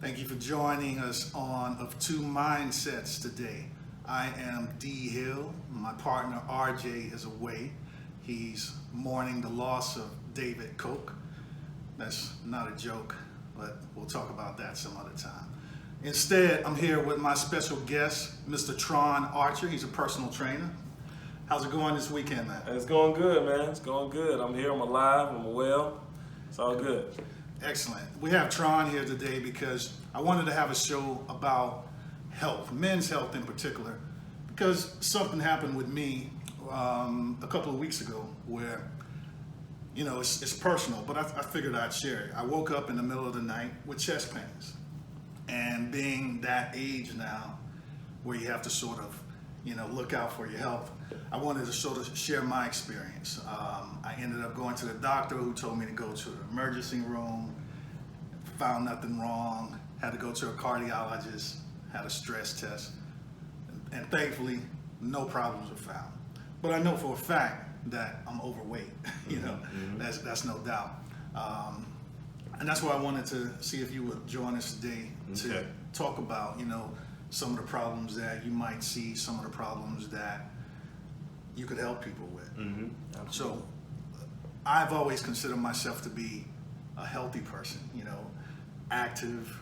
Thank you for joining us on Of Two Mindsets today. I am D. Hill. My partner RJ is away. He's mourning the loss of David Koch. That's not a joke, but we'll talk about that some other time. Instead, I'm here with my special guest, Mr. Tron Archer. He's a personal trainer. How's it going this weekend, man? It's going good, man. It's going good. I'm here. I'm alive. I'm well. It's all good. Excellent. We have Tron here today because I wanted to have a show about health, men's health in particular, because something happened with me a couple of weeks ago where, you know, it's personal, but I figured I'd share it. I woke up in the middle of the night with chest pains. And being that age now where you have to sort of, you know, look out for your health, I wanted to sort of share my experience. I ended up going to the doctor who told me to go to the emergency room, found nothing wrong, had to go to a cardiologist, had a stress test, and thankfully no problems were found. But I know for a fact that I'm overweight, you know, that's no doubt. And that's why I wanted to see if you would join us today to talk about, you know, some of the problems that you might see, some of the problems that you could help people with. So I've always considered myself to be a healthy person, you know, active,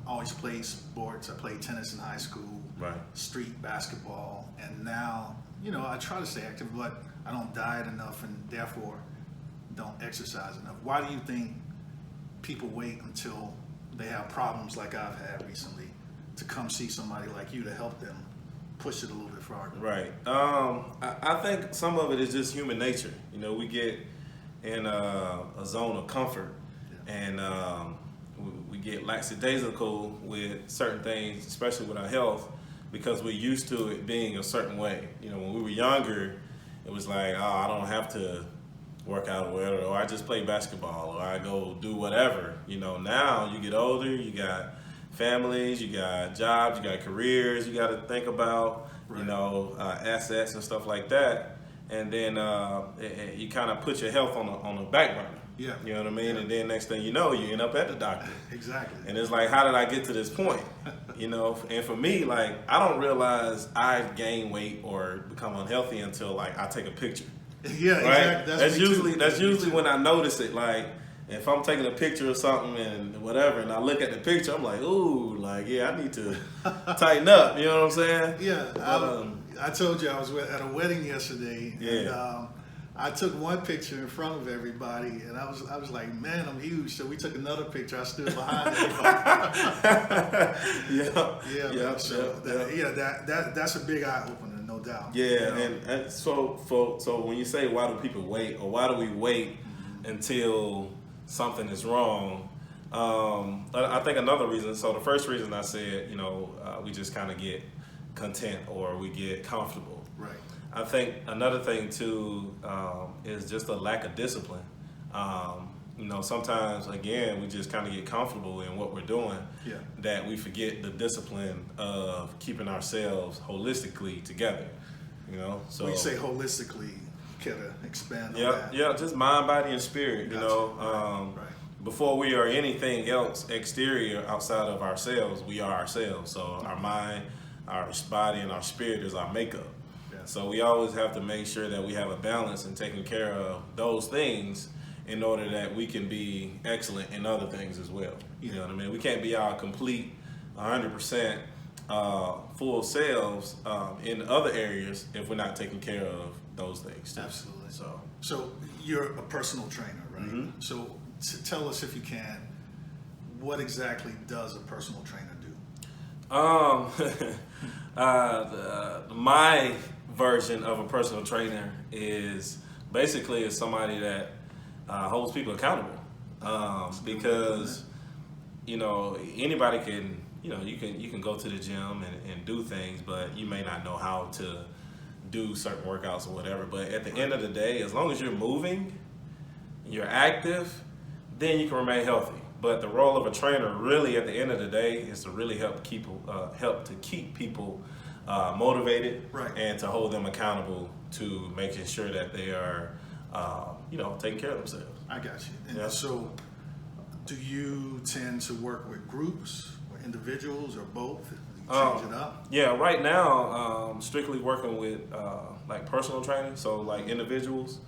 always played sports. I played tennis in high school, street basketball, and now, you know, I try to stay active, but I don't diet enough and therefore don't exercise enough. Why do you think people wait until they have problems like I've had recently to come see somebody like you to help them push it a little bit farther? Right. I think some of it is just human nature. You know, we get in a zone of comfort, and we get lackadaisical with certain things, especially with our health, because we're used to it being a certain way. You know, when we were younger, it was like, oh, I don't have to work out or whatever, or I just play basketball, or I go do whatever. You know, now you get older, you got families, you got jobs, you got careers, you got to think about, you know, assets and stuff like that. And then you kind of put your health on the back burner. Yeah. You know what I mean? And then next thing you know, you end up at the doctor. Exactly. And it's like, how did I get to this point? You know, and for me, like, I don't realize I gain weight or become unhealthy until, like, I take a picture. Yeah, right? Exactly. That's usually when I notice it. Like, if I'm taking a picture of something and whatever, and I look at the picture, I'm like, ooh, like, yeah, I need to tighten up. You know what I'm saying? Yeah. I told you I was at a wedding yesterday, and I took one picture in front of everybody, and I was like, man, I'm huge. So we took another picture. I stood behind everybody. That's a big eye opener, no doubt. Yeah, you know? and so when you say why do people wait, or why do we wait until something is wrong? I think another reason. So the first reason I said, you know, we just kind of get content or we get comfortable. Right. I think another thing too is just a lack of discipline. You know, sometimes again we just kind of get comfortable in what we're doing, that we forget the discipline of keeping ourselves holistically together. You know, so when you say holistically, can you expand on that? Yeah, just mind, body, and spirit. You know, before we are anything else exterior outside of ourselves, we are ourselves. So our mind, our body, and our spirit is our makeup. So we always have to make sure that we have a balance in taking care of those things in order that we can be excellent in other things as well. You know what I mean? We can't be our complete 100% full selves in other areas if we're not taking care of those things too. Absolutely. So you're a personal trainer, right? So tell us, if you can, what exactly does a personal trainer do? My version of a personal trainer is basically somebody that holds people accountable, because you know, anybody can, you know, you can go to the gym and do things, but you may not know how to do certain workouts or whatever. But at the end of the day, as long as you're moving, you're active, then you can remain healthy. But the role of a trainer, really, at the end of the day, is to really help to keep people motivated, and to hold them accountable to making sure that they are, you know, taking care of themselves. I got you. And so Do you tend to work with groups or individuals or both? Do you change it up? Yeah, right now, strictly working with like personal training, so like individuals.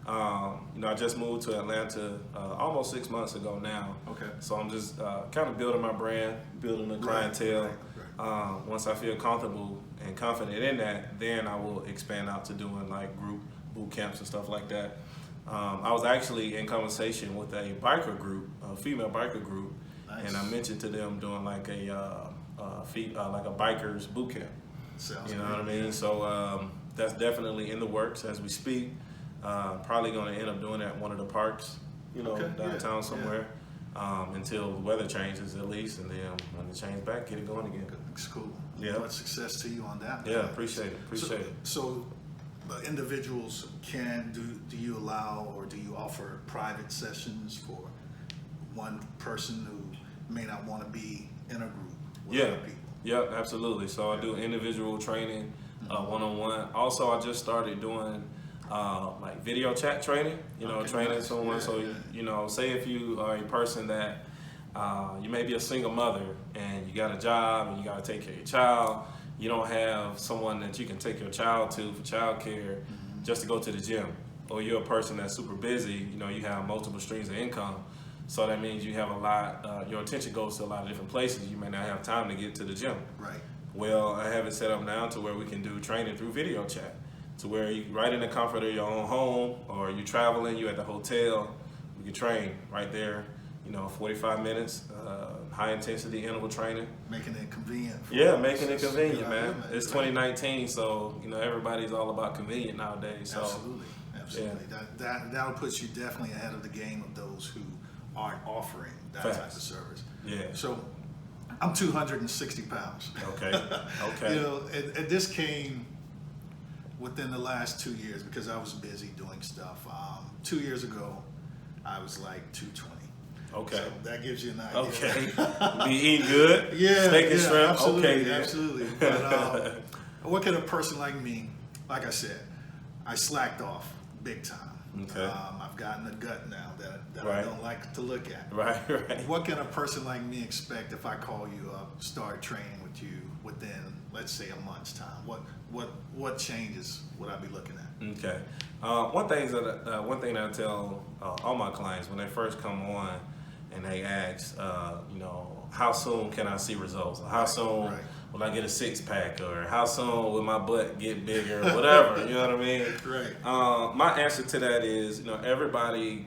I just moved to Atlanta almost 6 months ago now. Okay. So I'm just kind of building my brand, building the clientele. Right. Once I feel comfortable and confident in that, then I will expand out to doing like group boot camps and stuff like that. I was actually in conversation with a biker group, a female biker group, Nice. and I mentioned to them doing like a like a bikers boot camp. Sounds You know great. what I mean? So that's definitely in the works as we speak. Probably going to end up doing it at one of the parks, Okay, downtown yeah. somewhere, until the weather changes at least, and then when it changes back, get it going again. It's cool. Yeah. Much success to you on that. Yeah, appreciate it. So individuals do you allow or do you offer private sessions for one person who may not want to be in a group with other people? Yeah, absolutely. So I do individual training, one-on-one. Also, I just started doing like video chat training, training nice. someone. Yeah, So, yeah. say if you are a person that you may be a single mother and you got a job and you got to take care of your child, you don't have someone that you can take your child to for child care just to go to the gym. Or you're a person that's super busy, you have multiple streams of income. So that means you have a lot, your attention goes to a lot of different places. You may not have time to get to the gym. Right. Well, I have it set up now to where we can do training through video chat, to where you right in the comfort of your own home, or you traveling, you at the hotel, we can train right there, 45 minutes, high intensity interval training. Making it convenient. Yeah, making it convenient, Yeah, man. It's 2019, so everybody's all about convenient nowadays. So Absolutely. That'll put you definitely ahead of the game of those who aren't offering that type of service. Yeah. So I'm 260 pounds. Okay. And this came within the last 2 years because I was busy doing stuff. 2 years ago, I was like 220. Okay. So that gives you an idea. Okay. Be eating good. Yeah. Steak and shrimp. Absolutely, Okay. Then. absolutely. But what can a person like me? Like I said, I slacked off big time. Okay. I've gotten a gut now that Right. I don't like to look at. Right. What can a person like me expect if I call you up, start training with you within, let's say, a month's time? What changes would I be looking at? Okay. One thing that I tell all my clients when they first come on and they ask, how soon can I see results? Or how soon will I get a six pack? Or how soon will my butt get bigger? Or whatever. You know what I mean? Right. My answer to that is, everybody,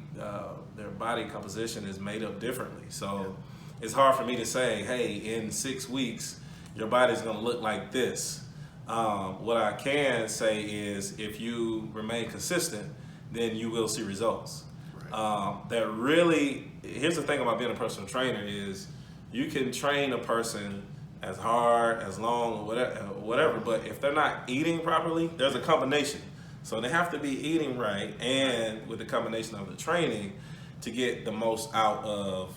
their body composition is made up differently. So it's hard for me to say, hey, in 6 weeks, your body's going to look like this. What I can say is if you remain consistent, then you will see results. Right. Here's the thing about being a personal trainer is you can train a person as hard, as long, or whatever, but if they're not eating properly, there's a combination. So they have to be eating right and with the combination of the training to get the most out of,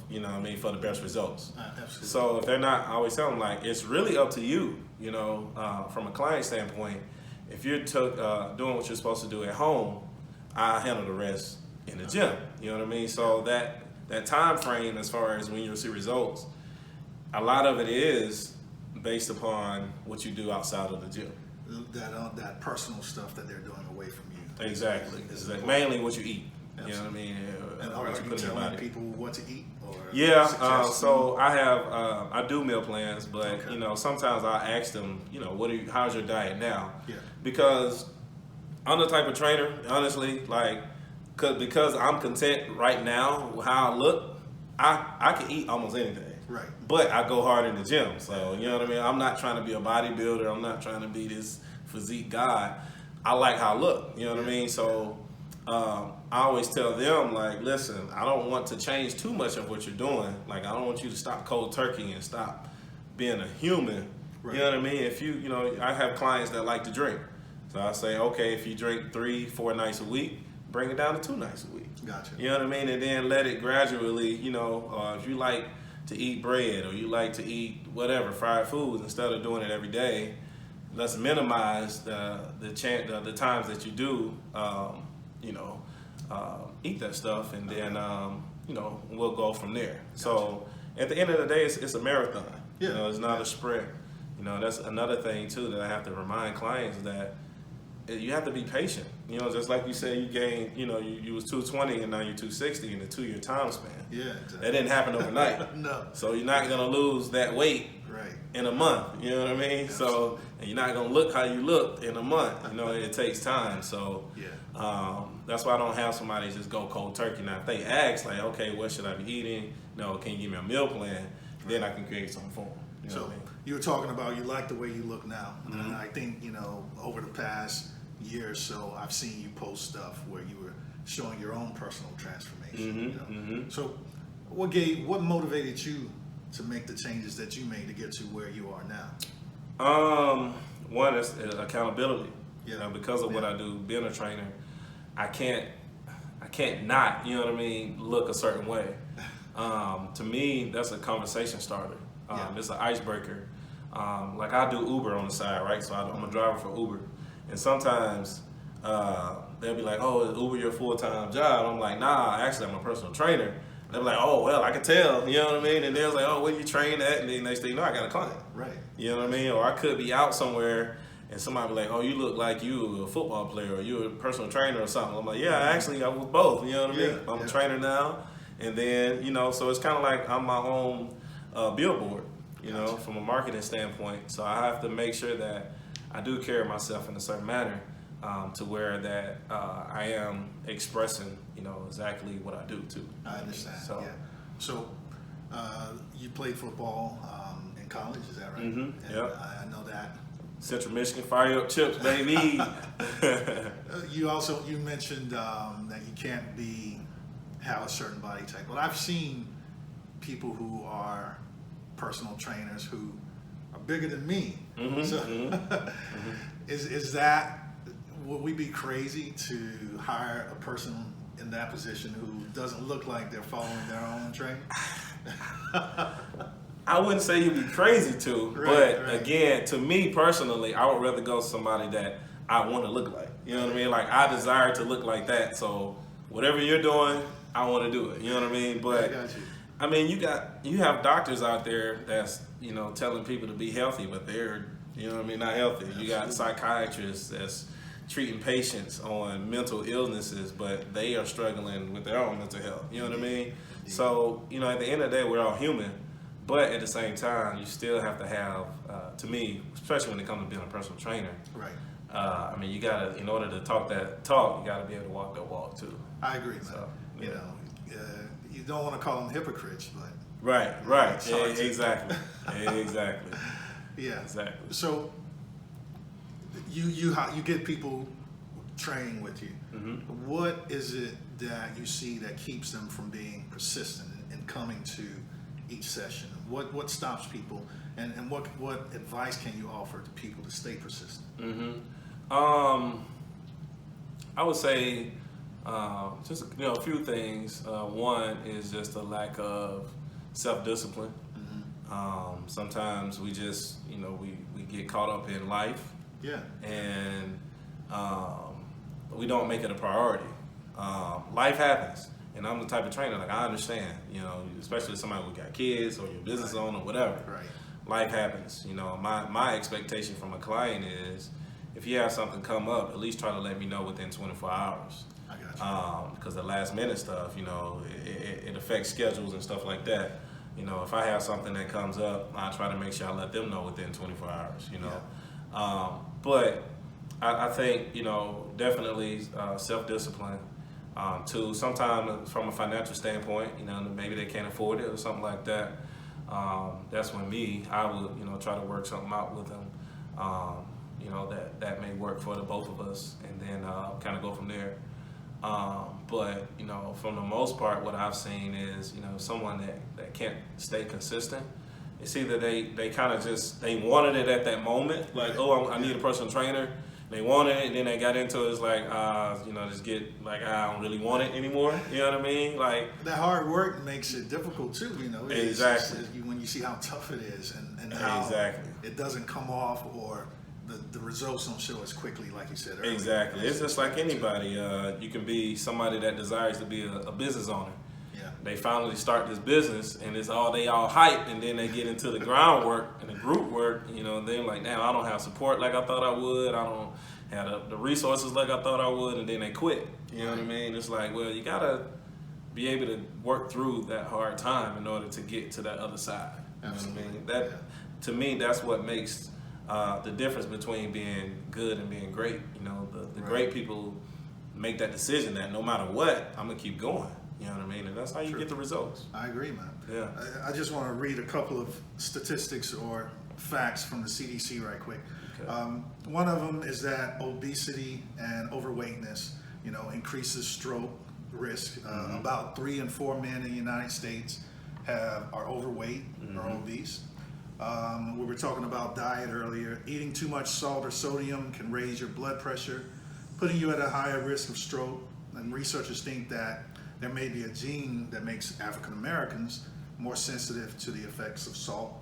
for the best results. Absolutely. So if they're not, I always tell them, like, it's really up to you, from a client standpoint. If you're doing what you're supposed to do at home, I handle the rest in the gym. You know what I mean? So that time frame as far as when you'll see results, a lot of it is based upon what you do outside of the gym. That personal stuff that they're doing away from you. Exactly. Mainly what you eat. Absolutely. You know what I mean? And What are you you put in your telling body. people what to eat? Or Yeah, suggesting? so I do meal plans, but sometimes I ask them, how's your diet now? Yeah. Because I'm the type of trainer, honestly, because I'm content right now with how I look, I can eat almost anything. Right. But I go hard in the gym, so you know what I mean? I'm not trying to be a bodybuilder, I'm not trying to be this physique guy. I like how I look, you know what I mean? So I always tell them, like, listen, I don't want to change too much of what you're doing. Like, I don't want you to stop cold turkey and stop being a human. Right. You know what I mean? If I have clients that like to drink. So I say, okay, if you drink 3-4 nights a week, bring it down to 2 nights a week. Gotcha. You know what I mean? And then let it gradually, if you like to eat bread or you like to eat whatever, fried foods, instead of doing it every day, let's minimize the times that you do, eat that stuff, and then we'll go from there. So at the end of the day, it's a marathon. Yeah. It's not a sprint. That's another thing too that I have to remind clients that you have to be patient. Just like you said, you gained, you was 220 and now you're 260 in a 2-year time span. Yeah, exactly. That didn't happen overnight. No. So you're not gonna lose that weight in a month. You know what I mean? Absolutely. So and you're not gonna look how you looked in a month. It takes time. So that's why I don't have somebody just go cold turkey. Now if they ask like, okay, what should I be eating? Can you give me a meal plan? Then I can create something for them. You know what I mean? You were talking about you like the way you look now, and I think over the past year or so, I've seen you post stuff where you were showing your own personal transformation. So, what motivated you to make the changes that you made to get to where you are now? One is accountability. Yeah. Because of what I do, being a trainer, I can't not, look a certain way. To me, that's a conversation starter. It's an icebreaker. Like I do Uber on the side, right? So I'm a driver for Uber. And sometimes they'll be like, oh, is Uber your full-time job? I'm like, nah, actually I'm a personal trainer. They'll be like, oh, well, I can tell, you know what I mean? And they're like, oh, where do you train at? And then next thing you know, I got a client. Right. You know what I mean? Or I could be out somewhere and somebody be like, oh, you look like you a football player or you a personal trainer or something. I'm like, yeah, actually I was both, you know what I mean? I'm a trainer now. And then, so it's kind of like I'm my own billboard, from a marketing standpoint. So I have to make sure that I do carry myself in a certain manner to where that I am expressing, exactly what I do too. I understand. So you played football in college, is that right? Mm-hmm. Yep. I know that. Central Michigan, fire up chips, baby. You mentioned that you can't have a certain body type. But I've seen people who are personal trainers who are bigger than me. Is that, would we be crazy to hire a person in that position who doesn't look like they're following their own training? I wouldn't say you'd be crazy to, but again, to me personally, I would rather go with somebody that I want to look like. You know what I mean? Like I desire to look like that. So whatever you're doing, I want to do it. You know what I mean? But I mean, you have doctors out there that's telling people to be healthy, but they're not healthy. You got psychiatrists that's treating patients on mental illnesses, but they are struggling with their own mental health. You know what I mean? So at the end of the day, we're all human. But at the same time, you still have to have, to me, especially when it comes to being a personal trainer. Right. I mean, you gotta, in order to talk that talk, you gotta be able to walk that walk too. I agree, man. So, you don't want to call them hypocrites, but right. Yeah, exactly. Exactly. Yeah. Exactly. So you get people training with you. What is it that you see that keeps them from being persistent and coming to each session? What stops people, and what advice can you offer to people to stay persistent? I would say just a few things. One is just a lack of self-discipline. Sometimes we just we get caught up in life, and we don't make it a priority. Life happens. And I'm the type of trainer, like I understand, especially somebody who got kids or your business owner or whatever. Right. Life happens. My expectation from a client is if you have something come up, at least try to let me know within 24 hours. I got you. Because the last minute stuff, it affects schedules and stuff like that. If I have something that comes up, I try to make sure I let them know within 24 hours, But I think, definitely self-discipline. Too, sometimes from a financial standpoint, maybe they can't afford it or something like that. That's when I would, try to work something out with them, that may work for the both of us, and then kind of go from there. But from the most part, what I've seen is, someone that can't stay consistent. It's either they kind of just they wanted it at that moment, like I need a personal trainer. They wanted it, and then they got into it. It's like, just get like I don't really want it anymore. You know what I mean? Like that hard work makes it difficult too. Exactly. When you see how tough it is, and how it doesn't come off, or the results don't show as quickly, like you said earlier. Exactly. It's just like anybody. You can be somebody that desires to be a business owner. Yeah. they finally start this business, and they all hype, and then they get into the groundwork and the group work, you know, and they're like, now I don't have support like I thought I would. I don't have the resources like I thought I would, and then they quit. You know what I mean? It's like, well, you gotta be able to work through that hard time in order to get to that other side. You Absolutely. know what I mean? To me, that's what makes the difference between being good and being great. You know, the great people make that decision that no matter what, I'm gonna keep going. You know what I mean? And that's how you get the results. I agree, man. Yeah. I just want to read a couple of statistics or facts from the CDC right quick. Okay. One of them is that obesity and overweightness, you know, increases stroke risk. About 3 in 4 men in the United States are overweight or obese. We were talking about diet earlier. Eating too much salt or sodium can raise your blood pressure, putting you at a higher risk of stroke. And researchers think that there may be a gene that makes African Americans more sensitive to the effects of salt,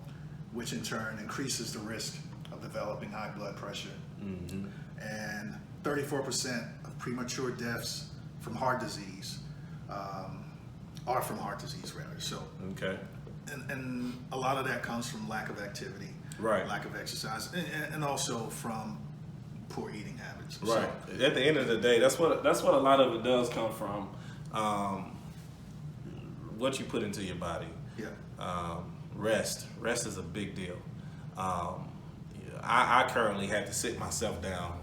which in turn increases the risk of developing high blood pressure. And 34% of premature deaths from heart disease are from heart disease, rather. So, Okay. and a lot of that comes from lack of activity, Right. lack of exercise, and also from poor eating habits. Right. So, At the end of the day, that's what a lot of it does come from. What you put into your body. yeah. Rest is a big deal. I currently had to sit myself down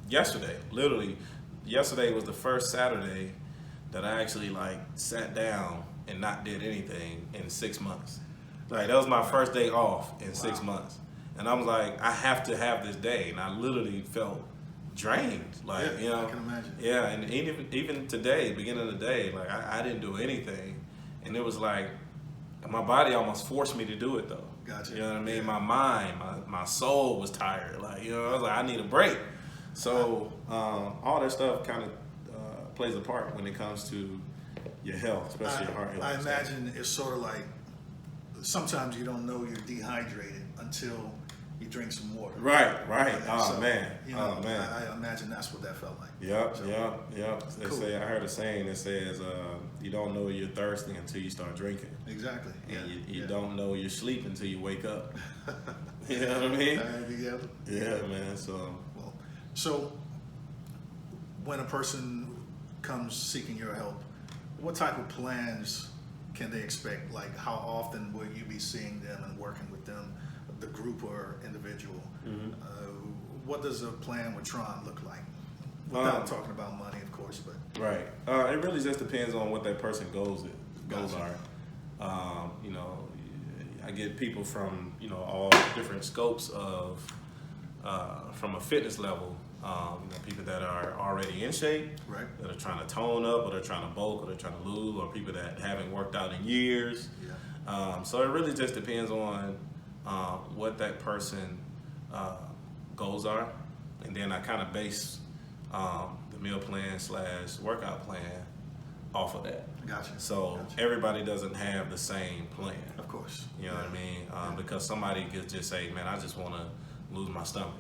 yesterday. Literally, yesterday was the first Saturday that I actually like sat down and not did anything in 6 months. Like that was my first day off in 6 months, and I was like, I have to have this day, and I literally felt drained. Like Yeah, you know, I can imagine. Yeah, and even today, beginning of the day, like I didn't do anything, and it was like my body almost forced me to do it though. Gotcha. You know what I mean? Yeah. My mind, my soul was tired. Like you know, I was like, I need a break. So all that stuff kind of plays a part when it comes to your health, especially your heart health. I and stuff. imagine it's sort of like sometimes you don't know you're dehydrated until you drink some water. Right. Oh So, man. you know, Oh man. I imagine that's what that felt like. Yep. So, They Cool. say, I heard a saying that says, you don't know you're thirsty until you start drinking. Exactly. Yeah. And you yeah. don't know you're sleeping until you wake up. You know what I mean? Yeah. Yeah, man. So, Well, so when a person comes seeking your help, what type of plans can they expect? Like, how often will you be seeing them and working with them, the group or individual? What does a plan with Tron look like? Without talking about money, of course, but right. It really just depends on what that person goals Gotcha. are. You know, I get people from, you know, all different scopes of, from a fitness level, you know, people that are already in shape, right. that are trying to tone up, or they're trying to bulk, or they're trying to lose, or people that haven't worked out in years. Yeah. So it really just depends on what that person goals are, and then I kind of base the meal plan / workout plan off of that. Gotcha. So Gotcha. everybody doesn't have the same plan. Of course. You know what I mean? Because somebody could just say, man, I just want to lose my stomach.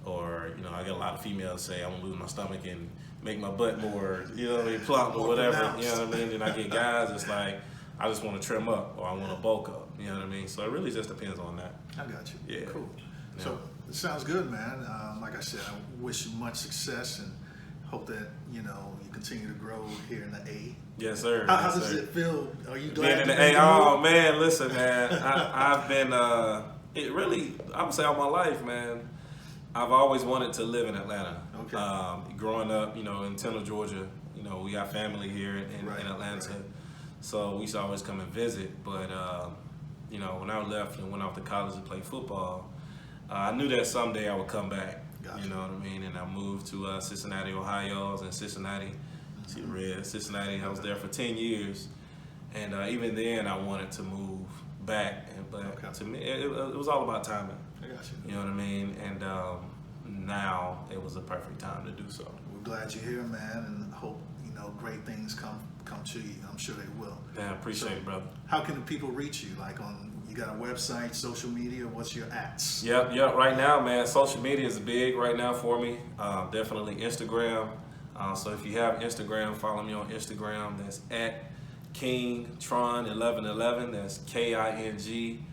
Or, you know, I get a lot of females say, I want to lose my stomach and make my butt more, you know what I mean, plump or More whatever. pronounced. You know what I mean? Then I get guys, it's like, I just want to trim up or I want to bulk up. You know what I mean? So it really just depends on that. I got you. Yeah. Cool. Yeah. So it sounds good, man. Like I said, I wish you much success and hope that, you know, you continue to grow here in the A. Yes, sir. How Yes, does sir. it feel? Are you Being glad in to the make A, the oh move? man, listen, man. I've been, it really, I would say all my life, man, I've always wanted to live in Atlanta. Okay. Growing up, you know, in Tennessee, Georgia, you know, we got family here in Right, Atlanta. right. So we used to always come and visit. But, you know, when I left and went off to college to play football, I knew that someday I would come back. Gotcha. You know what I mean? And I moved to Cincinnati, Ohio. I was in Cincinnati. See red, Cincinnati. I was there for 10 years. And even then, I wanted to move back. But Okay. to me, it was all about timing. I got you. You know what I mean? And now it was a perfect time to do so. We're glad you're here, man, and hope, you know, great things come to you. I'm sure they will. Man, I appreciate it, brother. How can the people reach you? Like you got a website, social media, what's your ats? Yep. Right now, man, social media is big right now for me. Definitely Instagram. So if you have Instagram, follow me on Instagram. That's at King Tron 1111. That's KING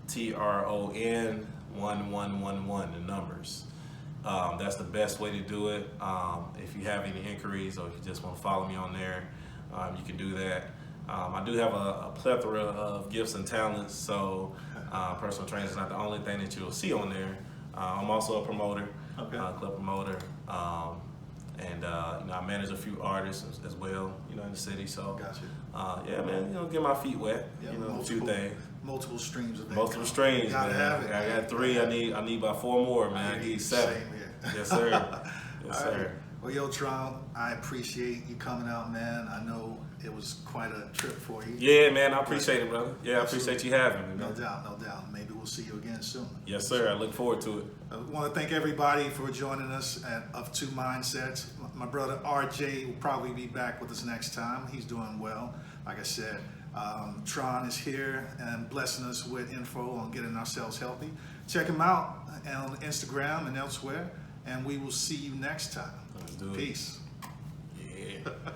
TRON 1111. The numbers. That's the best way to do it. If you have any inquiries or if you just want to follow me on there, you can do that. I do have a plethora of gifts and talents, so personal training is not the only thing that you'll see on there. I'm also a promoter, club promoter, and I manage a few artists as well, in the city. So, yeah, man, get my feet wet. Yeah, a few things. Multiple streams of income. Multiple streams, Gotta man. have it. I got 3. I need about 4 more, man. I need 7. Same here. Yes, sir. Yes, sir. Right. Well, yo, Tron, I appreciate you coming out, man. I know it was quite a trip for you. Yeah, man, I appreciate it, brother. Yeah, I appreciate you having me, man. No doubt. Maybe we'll see you again soon. Yes, sir. I look forward to it. I want to thank everybody for joining us at Of Two Mindsets. My brother RJ will probably be back with us next time. He's doing well. Like I said, Tron is here and blessing us with info on getting ourselves healthy. Check him out on Instagram and elsewhere, and we will see you next time. Let's do it. Peace. Yeah.